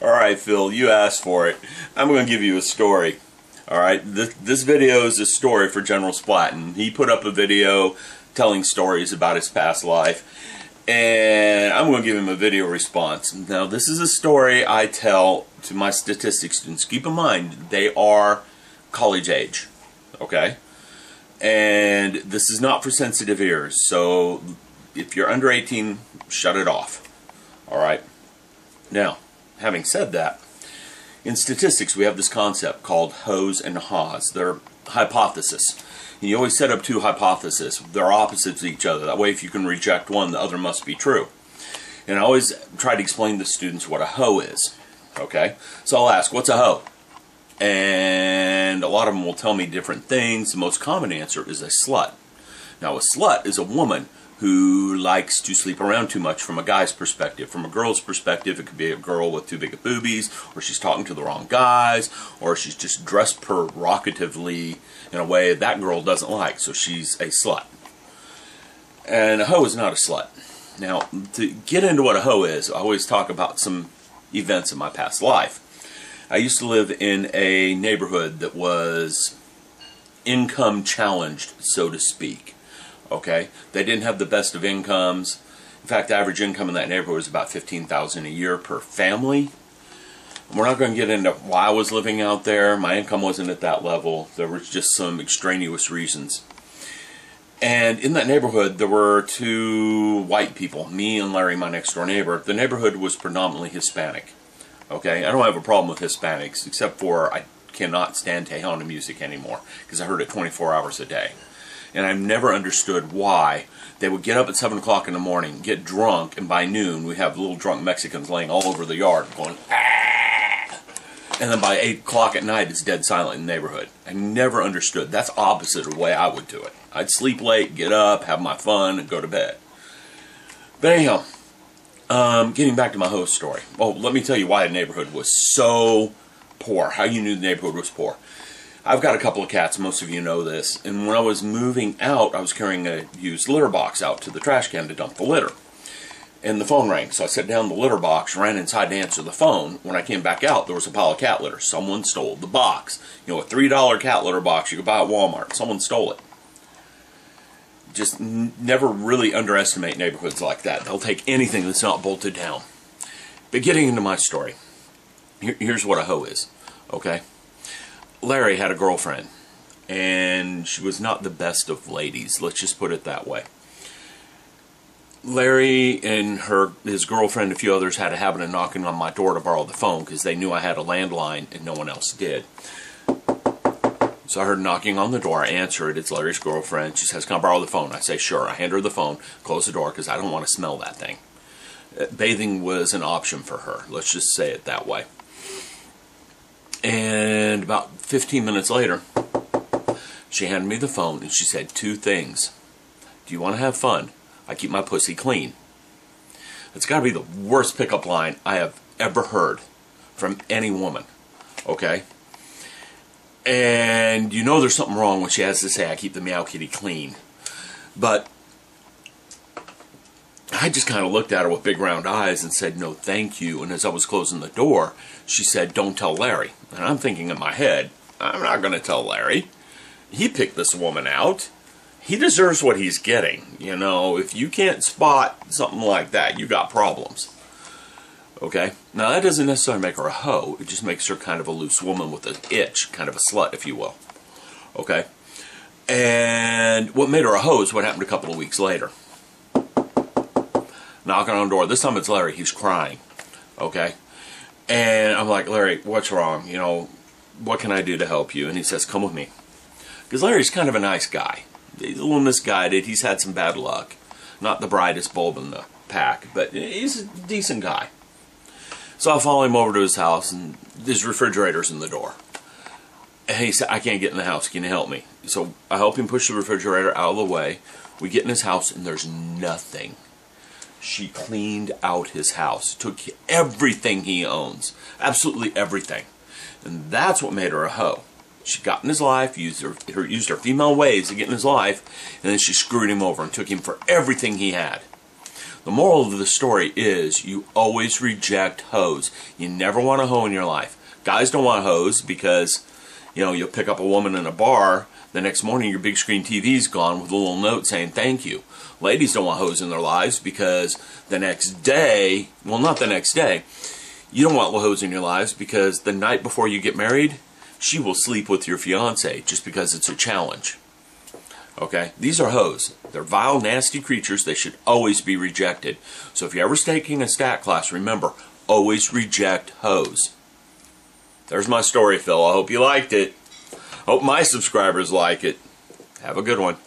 Alright, Phil, you asked for it. I'm going to give you a story. Alright, this video is a story for Generalsplatton. He put up a video telling stories about his past life, and I'm going to give him a video response. Now, this is a story I tell to my statistics students. Keep in mind, they are college age, okay? And this is not for sensitive ears, so if you're under 18, shut it off. Alright? Now, having said that, in statistics we have this concept called hoes and haws. They're hypothesis. And you always set up two hypotheses. They're opposites of each other. That way if you can reject one, the other must be true. And I always try to explain to students what a hoe is. Okay? So I'll ask, what's a hoe? And a lot of them will tell me different things. The most common answer is a slut. Now a slut is a woman who likes to sleep around too much from a guy's perspective. From a girl's perspective, it could be a girl with too big of boobies, or she's talking to the wrong guys, or she's just dressed provocatively in a way that girl doesn't like, so she's a slut. And a hoe is not a slut. Now, to get into what a hoe is, I always talk about some events in my past life. I used to live in a neighborhood that was income challenged, so to speak. Okay, they didn't have the best of incomes. In fact, the average income in that neighborhood was about $15,000 a year per family. We're not going to get into why I was living out there. My income wasn't at that level. There was just some extraneous reasons. And in that neighborhood, there were two white people, me and Larry, my next door neighbor. The neighborhood was predominantly Hispanic. Okay, I don't have a problem with Hispanics, except for I cannot stand Tejano music anymore because I heard it 24 hours a day. And I've never understood why they would get up at 7 o'clock in the morning, get drunk, and by noon we have little drunk Mexicans laying all over the yard going, ah! And then by 8 o'clock at night it's dead silent in the neighborhood. I never understood. That's opposite of the way I would do it. I'd sleep late, get up, have my fun, and go to bed. But anyhow, getting back to my host story. Oh, let me tell you why the neighborhood was so poor. How you knew the neighborhood was poor. I've got a couple of cats, most of you know this, and when I was moving out, I was carrying a used litter box out to the trash can to dump the litter. And the phone rang, so I set down the litter box, ran inside to answer the phone. When I came back out, there was a pile of cat litter. Someone stole the box. You know, a $3 cat litter box you could buy at Walmart. Someone stole it. Just never really underestimate neighborhoods like that. They'll take anything that's not bolted down. But getting into my story, here's what a hoe is, okay? Larry had a girlfriend, and she was not the best of ladies, let's just put it that way. Larry and his girlfriend and a few others had a habit of knocking on my door to borrow the phone because they knew I had a landline and no one else did. So I heard knocking on the door. I answer it. It's Larry's girlfriend. She says, "Can I borrow the phone?" I say, "Sure." I hand her the phone, close the door because I don't want to smell that thing. Bathing was an option for her. Let's just say it that way. And about 15 minutes later, she handed me the phone and she said two things. "Do you want to have fun? I keep my pussy clean." It's got to be the worst pickup line I have ever heard from any woman. Okay? And you know there's something wrong when she has to say, "I keep the meow kitty clean." But I just kind of looked at her with big round eyes and said, "No, thank you." And as I was closing the door, she said, "Don't tell Larry." And I'm thinking in my head, I'm not going to tell Larry. He picked this woman out. He deserves what he's getting. You know, if you can't spot something like that, you got problems. Okay? Now, that doesn't necessarily make her a hoe. It just makes her kind of a loose woman with an itch, kind of a slut, if you will. Okay? And what made her a hoe is what happened a couple of weeks later. Knocking on the door. This time it's Larry. He's crying. Okay? And I'm like, "Larry, what's wrong? You know, what can I do to help you?" And he says, "Come with me." Because Larry's kind of a nice guy. He's a little misguided. He's had some bad luck. Not the brightest bulb in the pack, but he's a decent guy. So I follow him over to his house, and his refrigerator's in the door. And he said, "I can't get in the house. Can you help me?" So I help him push the refrigerator out of the way. We get in his house, and there's nothing. She cleaned out his house, took everything he owns, absolutely everything. And that's what made her a hoe. She got in his life, used her female ways to get in his life, and then she screwed him over and took him for everything he had. The moral of the story is you always reject hoes. You never want a hoe in your life. Guys don't want hoes because, you know, you'll pick up a woman in a bar, the next morning your big screen TV's gone with a little note saying thank you. Ladies don't want hoes in their lives because the next day, well, not the next day, you don't want hoes in your lives because the night before you get married, she will sleep with your fiance just because it's a challenge. Okay? These are hoes. They're vile, nasty creatures. They should always be rejected. So if you're ever taking a stat class, remember, always reject hoes. There's my story, Phil. I hope you liked it. Hope my subscribers like it. Have a good one.